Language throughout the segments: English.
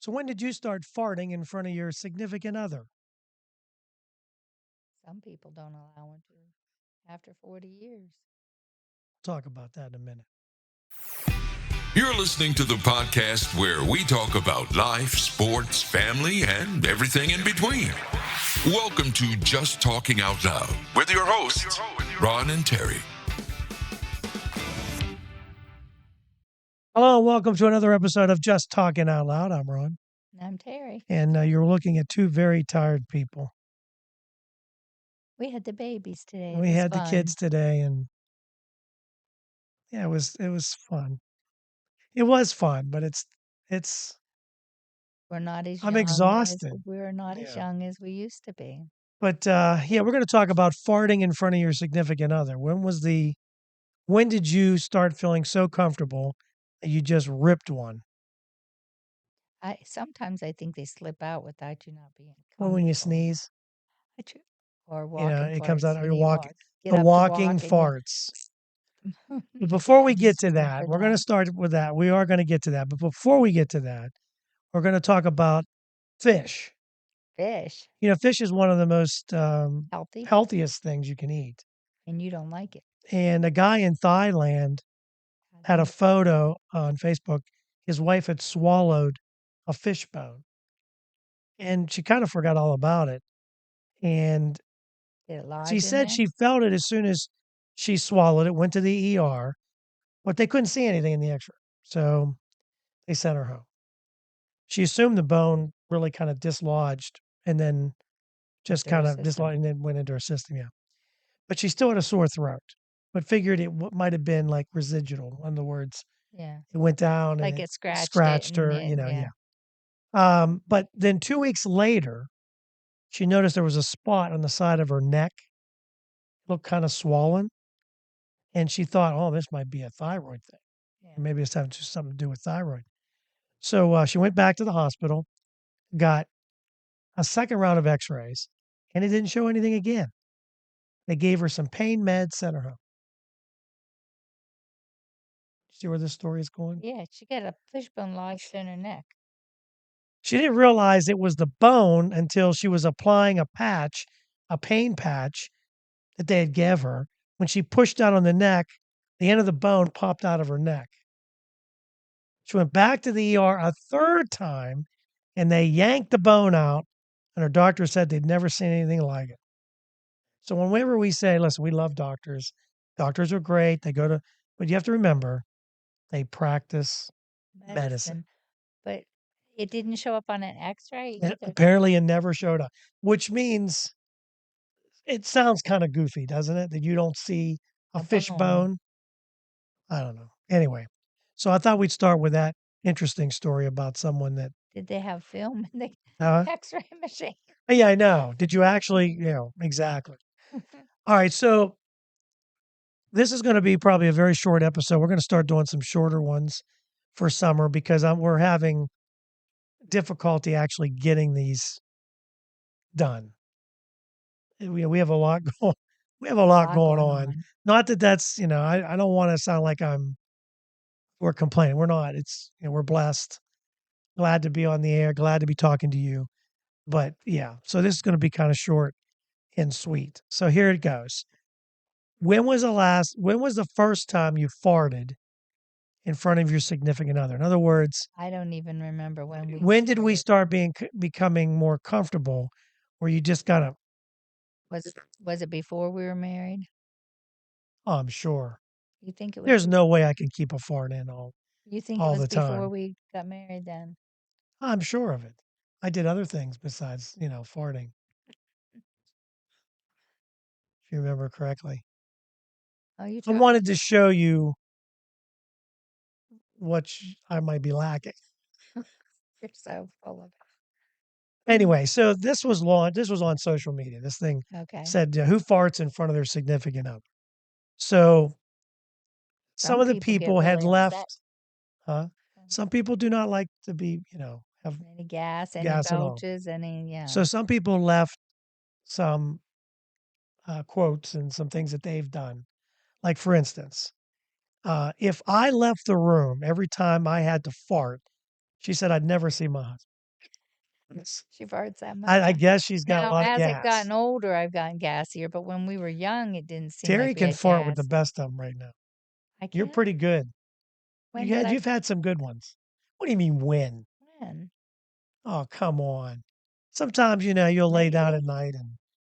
So when did you start farting in front of your significant other? Some people don't allow one to after 40 years. Talk about that in a minute. You're listening to the podcast where we talk about life, sports, family, and everything in between. Welcome to Just Talking Out Loud with your hosts, Ron and Terry. Hello, and welcome to another episode of Just Talking Out Loud. I'm Ron, I'm Terry. and you're looking at two very tired people. We had the babies today. We it was had fun. the kids today, and yeah, it was fun. It was fun, but it's We're not as I'm young exhausted. we're not as Yeah. young as we used to be. But yeah, we're going to talk about farting in front of your significant other. When did you start feeling so comfortable that you just ripped one? Sometimes I think they slip out without you not being Well, when you comfortable. sneeze, Or walking it comes out. farts. You're walking. Get The up to walking walk and you farts. But before we get just to that, remember we're going to that. start with that. We are going to get to that. But before we get to that, we're going to talk about fish. Fish. Fish is one of the most Healthy. healthiest things you can eat. And you don't like it. And a guy in Thailand had a photo on Facebook. His wife had swallowed a fish bone, and she kind of forgot all about it. And Did it she lodge in said there? she felt it as soon as she swallowed it, went to the ER, but they couldn't see anything in the X-ray, so they sent her home. She assumed the bone really kind of dislodged and then just Into her kind of system. dislodged and then went into her system. Yeah, but she still had a sore throat, but figured it might have been like residual. In other words, Yeah. it went down and Like it it scratched it scratched and her. yeah. Yeah. But then 2 weeks later, she noticed there was a spot on the side of her neck, looked kind of swollen, and she thought, "Oh, this might be a thyroid thing. Yeah. Maybe it's having something to do with thyroid." So she went back to the hospital, got a second round of X-rays, and it didn't show anything again. They gave her some pain meds, sent her home. See where this story is going? Yeah, she got a fishbone lodged in her neck. She didn't realize it was the bone until she was applying a pain patch that they had gave her. When she pushed down on the neck, the end of the bone popped out of her neck. She went back to the ER a third time, and they yanked the bone out, and her doctor said they'd never seen anything like it. So whenever we say, listen, we love doctors. Doctors are great. But you have to remember, they practice medicine. But it didn't show up on an X-ray And either. apparently it never showed up, which means it sounds kind of goofy, doesn't it? That you don't see a A fish bone. bone. I don't know. Anyway, so I thought we'd start with that interesting story about someone that, Did they have film in the uh, X-ray machine? yeah, I know. Did you actually, exactly. All right. So this is going to be probably a very short episode. We're going to start doing some shorter ones for summer because we're having difficulty actually getting these done. We have a lot going. We have a lot going on. Not that that's I don't want to sound like we're complaining. We're not. It's we're blessed. Glad to be on the air. Glad to be talking to you. But yeah, so this is going to be kind of short and sweet. So here it goes. When was the first time you farted in front of your significant other? In other words, I don't even remember when we when did we started. start becoming more comfortable where you just got to, Was it before we were married? oh, I'm sure. You think it was There's no way I can keep a fart in You think it all was the before time. we got married then? I'm sure of it. I did other things besides, farting, if you remember correctly. Oh, you I talk. wanted to show you what I might be lacking. You're so full of Anyway, so this was launched. This was on social media. This thing it. Okay. said, "Who farts in front of their significant other?" So some Some of the people get people had really upset. left. Huh? Some people do not like to be, have Any gas, any gas at all. belches, yeah. So some people left some quotes and some things that they've done. Like for instance, if I left the room every time I had to fart, she said I'd never see my husband. She farts that much. I guess she's got a Now, lot of as I've gas. gotten older, I've gotten gassier, but when we were young, it didn't seem Terry like we can had fart with the gas. best of them right now. I You're can't. pretty good. When did I? You've had some good ones. What do you mean when? When? Oh, come on. Sometimes, you'll lay down at Lately? night and,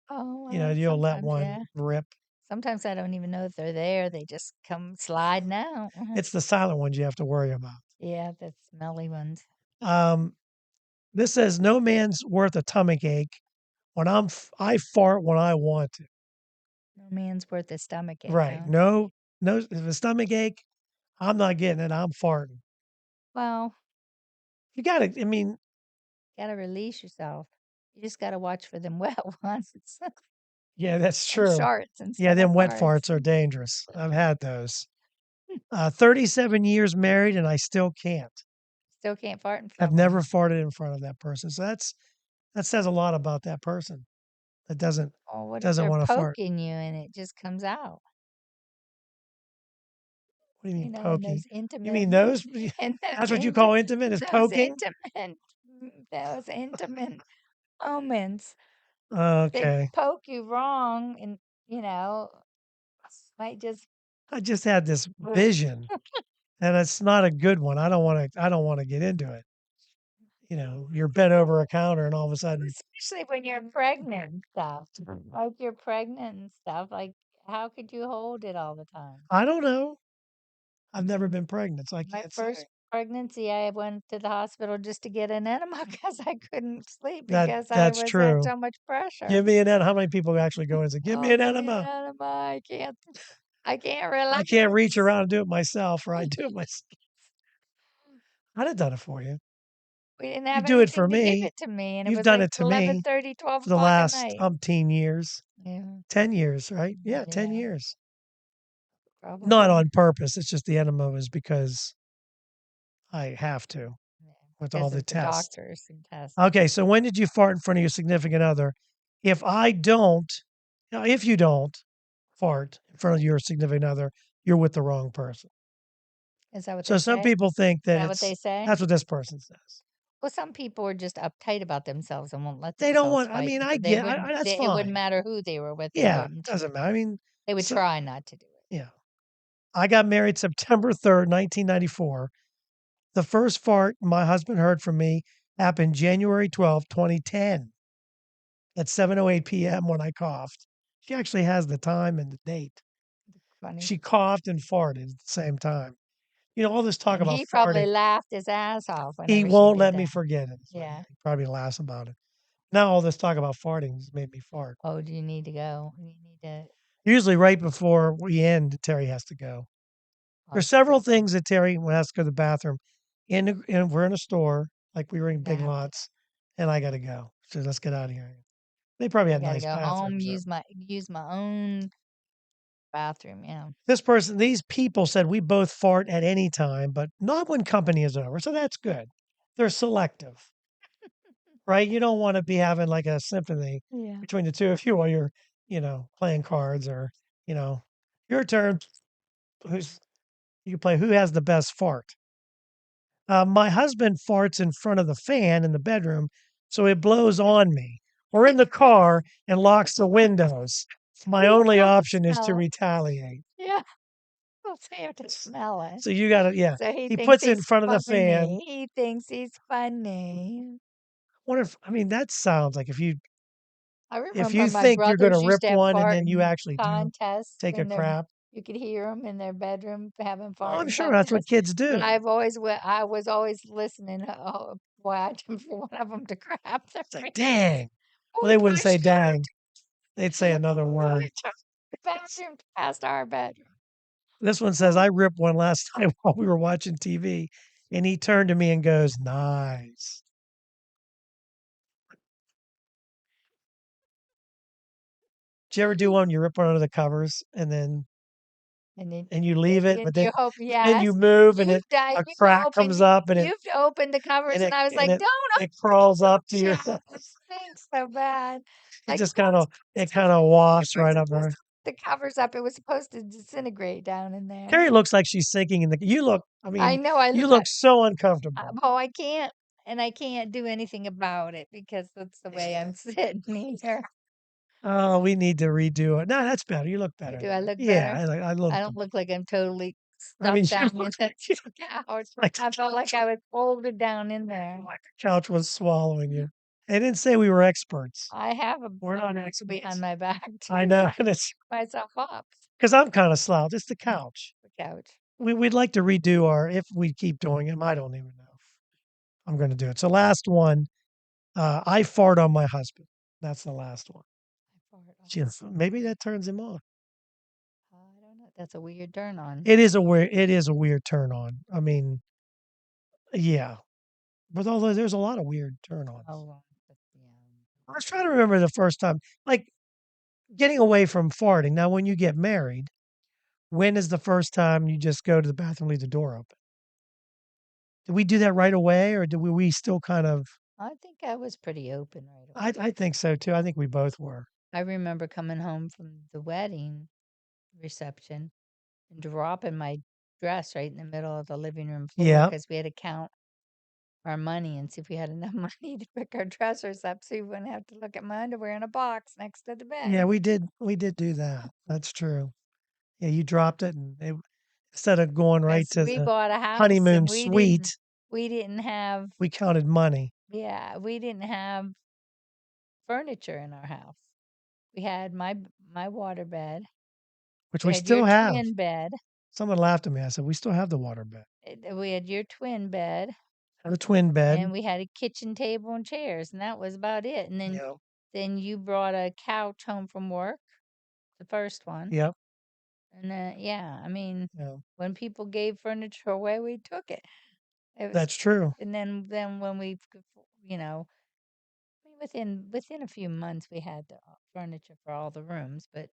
Oh, you'll let sometimes, one yeah. rip. Sometimes I don't even know if they're there. They just come sliding out. It's the silent ones you have to worry about. Yeah, the smelly ones. Um, this says no man's worth a stomach ache when I fart when I want to. No man's worth a stomach ache, Right. huh? No, if a stomach ache, I'm not getting it. I'm farting. Well, You got to, I mean, gotta release yourself. You just gotta watch for them wet ones yeah, that's and true. shorts Yeah, instead of them wet farts. farts are dangerous. I've had those. 37 years married and I still can't. Still can't fart in I've front of never them. farted in front of that person. So that says a lot about that person that doesn't Oh, what if doesn't they're want to fart. poking you and it just comes out? What do you mean In poking? those You intimate, mean those? in That's what you call intimate is those poking? intimate, those intimate moments. They Okay. poke you wrong, and might just. I just had this vision and it's not a good one. I don't want to get into it. You're bent over a counter and all of a sudden, Especially when you're pregnant and stuff. Like you're pregnant and stuff. Like, how could you hold it all the time? I don't know. I've never been pregnant, so I My can't say. first pregnancy, I went to the hospital just to get an enema because I couldn't sleep That because I that's was at true. so much pressure. Give me an enema. How many people actually go and say, "Give me Oh, an give me an enema"? enema. I can't I relax. can't reach around and do it myself, or I do it myself. I'd have done it for you. We didn't You have do it for anything to give me. it to me, and it You've was done like it to me 11:30, 12 for the o'clock at last night. umpteen years. Yeah, 10 years, right? Yeah, 10 yeah, years. Not probably. on purpose. It's just the enema is because I have to Yeah, with all because the of the tests. doctors and tests. Okay, so when did you fart in front of your significant other? If I don't, if you don't fart in front of your significant other, you're with the wrong person. Is that what So they some say? people think Is that that what they say? that's what this person says. Well, some people are just uptight about themselves and won't let They don't themselves want, I fight. mean, I So they get, wouldn't. that's It wouldn't fine. matter who they were with. They Yeah, it wouldn't. doesn't matter. I mean, They would so, try not to do it. yeah. I got married September 3rd, 1994. The first fart my husband heard from me happened January 12th, 2010 at 7:08 p.m. when I coughed. She actually has the time and the date. Funny. She coughed and farted at the same time. All this talk And about he probably farting, laughed his ass off he whenever she won't did let me that. forget it. So Yeah. he probably laughs about it. Now all this talk about farting has made me fart. Oh, do you need to go? You need to. Usually right before we end, Terry has to go. There's several things that Terry has to go to the bathroom. We're in a store, like we were in Big Yeah. Lots, and I got to go. So let's get out of here. They probably I had gotta nice go home. bathrooms. Use my own bathroom. Yeah. These people said we both fart at any time, but not when company is over. So that's good. They're selective, right? You don't want to be having like a symphony Yeah. between the two of you while you're, playing cards or, your turn. You can play who has the best fart. My husband farts in front of the fan in the bedroom, so it blows on me. Or in the car and locks the windows. My only option is to Smell it. retaliate. Yeah. We'll see him to smell it. So you got to, yeah. So he He thinks puts it in he's front of the fan. funny. He thinks he's funny. That sounds like if you I if remember you my think you're going to brothers used rip to have one and then you farting actually do contests take a in their. crap. You could hear them in their bedroom having Oh, I'm farting sure that's what contests. kids But do. I was always listening, watching for one of them to crap their It's like, pants. dang. Well, We they wouldn't say pushed her dang. They'd say another word. to the bathroom past our bedroom. This one says, I ripped one last night while we were watching TV. And he turned to me and goes, nice. Did you ever do one? You rip one under the covers and you leave it, but then You hope, then you yes. move and You've done. a You've crack opened. comes up and You've opened the covers, and I was like, it "Don't it crawls up to your open it! It stinks so bad." it Like just kind of wafts right up there. the covers up. It was supposed to disintegrate down in there. Terry looks like she's sinking in the. You look. I I mean, know. you look so uncomfortable. Oh, I can't. and I can't do anything about it because that's the way I'm sitting here. Oh, we need to redo it. No, that's better. You look better Do now. I look Yeah, better? I look. I don't look like I'm totally I mean, stuffed you down in look the couch. like I felt like I was folded down in there. the couch was swallowing you. They didn't say we were experts. I have a We're not blanket experts. behind my back I to know, prop and it's myself up. because I'm kind of slouched. It's the couch. The couch. We'd like to redo our. If we keep doing them, I don't even know if I'm going to do it. So last one, I fart on my husband. That's the last one. I fart on Just maybe that turns him on. I don't know. That's a weird turn on. It is a weird turn on. I mean, yeah, but although there's a lot of weird turn ons. But yeah. I was trying to remember the first time, like getting away from farting. Now, when you get married, when is the first time you just go to the bathroom, leave the door open? Did we do that right away, or did we still kind of? I think I was pretty open right away. I think so too. I think we both were. I remember coming home from the wedding reception and dropping my dress right in the middle of the living room floor Yeah, because we had to count our money and see if we had enough money to pick our dressers up so we wouldn't have to look at my underwear in a box next to the yeah, bed. we did. We did do that. That's true. Yeah, you dropped it, and instead of going right Because to we the bought a house honeymoon and suite, we didn't have, we counted money, yeah, we didn't have furniture in our house. We had my water bed. which We we had your still have. twin bed. Someone laughed at me. I said, "We still have the water bed, We had your twin bed, have a twin bed." and we had a kitchen table and chairs, and that was about it. And Yeah, then you brought a couch home from work, the first one. yep, And yeah, I mean, yeah. when people gave furniture away, we took it. It was, That's true. and then when you know, I mean, within a few months, we had the furniture for all the rooms. But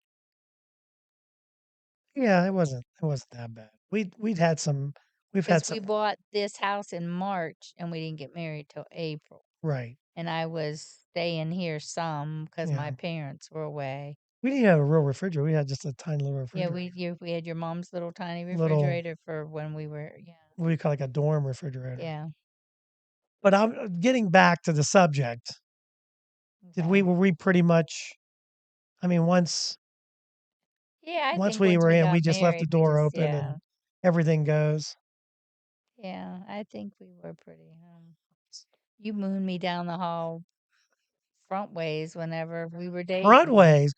Yeah, it wasn't that bad. We'd had some. We've had because we some. bought this house in March and we didn't get married till April, Right. and I was staying here some because my Yeah. parents were away. We didn't have a real refrigerator. We had just a tiny little Yeah, refrigerator. we had your mom's little tiny Little, refrigerator for when we were, yeah, what do you call, like a dorm refrigerator. yeah. But I'm getting back to the subject. Okay. Were we pretty much, I mean, Yeah, I once think we once were we in, we got just left the married, we door just, open yeah, and everything goes. yeah, I think we were pretty. You mooned me down the hall front ways whenever we were Front dating. ways.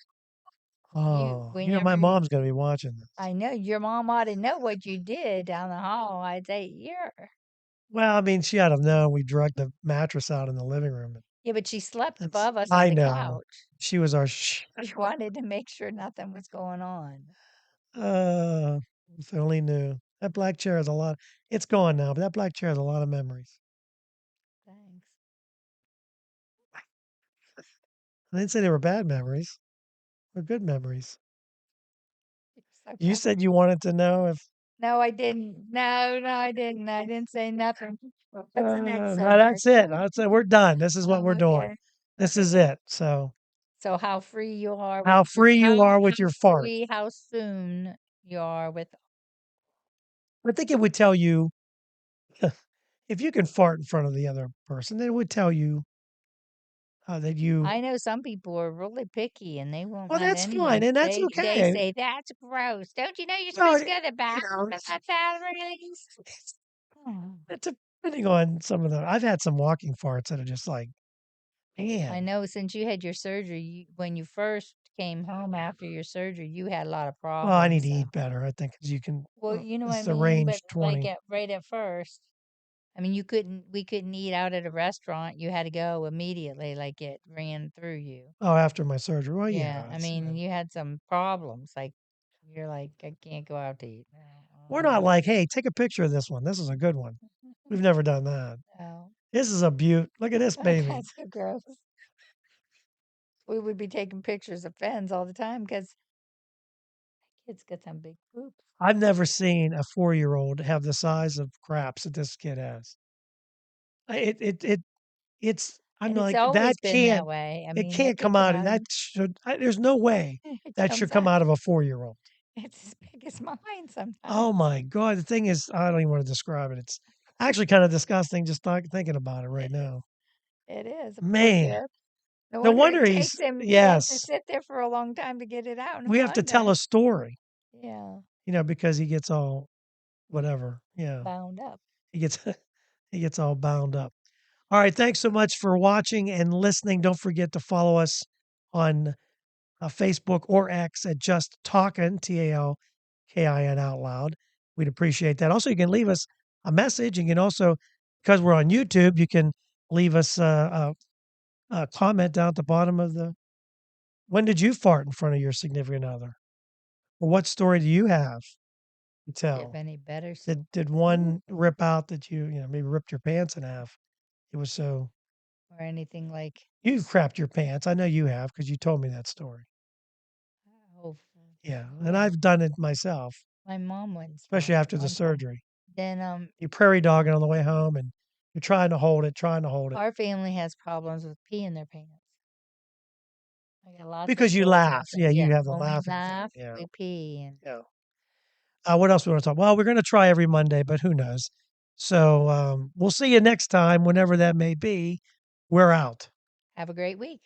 You, Oh, my whenever mom's going to be watching this. I know your mom ought to know what you did down the hall. I'd say, Well, I mean, she ought to have known we dragged the mattress out in the living room. yeah, but she slept That's, above us on I the know. couch. She was our, She wanted to make sure nothing was going on. uh, if I only knew. That black chair has a lot. It's gone now, but that black chair has a lot of memories. Thanks. I didn't say they were bad memories. They're good memories. You're so You kind. said you wanted to know if. No, I didn't. No, I didn't. I didn't say nothing. What's the next No, subject? that's it. That's it. We're done. This is what we're doing. Okay. This is it. So, So how free you are how with free you are how with your fart. free, how soon you are with. I think it would tell you if you can fart in front of the other person, then it would tell you that you. I know some people are really picky and they won't Well, let that's fine, anyone. and that's They okay. say that's gross. Don't you know you're Well, supposed to go to the bathroom it's, at that release? Oh, it's depending on some of the. I've had some walking farts that are just like, I man. know since you had your surgery, when you first came home after your surgery, you had a lot of Well, I need problems. to So, eat better. I think 'cause you can. well, you know what I It's the mean. But range like 20. right at first, I mean, we couldn't eat out at a restaurant. You had to go immediately, like it ran through you. Oh, after my surgery. Well, Yeah, yeah. I mean, you had some problems. Like you're like, I can't go out to eat. We're not like, hey, take a picture of this one. This is a good one. We've never done that. No, This is a beaut. Look at this baby. that's so gross. We would be taking pictures of Fens all the time because kids get some big poops. I've never seen a 4-year-old have the size of craps that this kid has. It's. I'm And it's like that always been can't. that way. I It mean, it can't could come come out. out of That should. There's no way it that should comes come out. out of a 4-year-old. It's as big as mine sometimes. Oh my god! The thing is, I don't even want to describe it. Actually, kind of disgusting just thinking about it right now. It is a poor Man, kid. No no wonder wonder it he's takes him. He has to yes. sit there for a long time to get it out and We have to find tell that. a story, Yeah, because he gets all whatever. Yeah, bound up. he gets he gets all bound up. All right, thanks so much for watching and listening. Don't forget to follow us on Facebook or X at Just Talkin', TALKIN out loud. We'd appreciate that. Also, you can leave us a message. You can also, because we're on YouTube, you can leave us a comment down at the bottom of the. When did you fart in front of your significant other? Or what story do you have to Do you have tell? any better? Did one rip out that you maybe ripped your pants in half? It was so Or anything like? you crapped your pants. I know you have because you told me that story. Oh, Yeah, and yeah. I've done it myself, My mom went and saw especially me after the one time. surgery. Then You prairie dogging on the way home, and you're trying to hold it, our family has problems with pee in their pants. I got lots of because you stories laugh. about that. Yeah, Yeah, you have the when we laughing thing. laugh, Yeah, we pee, and yeah. What else we want to talk? Well, we're going to try every Monday, but who knows? So we'll see you next time, whenever that may be. We're out. have a great week.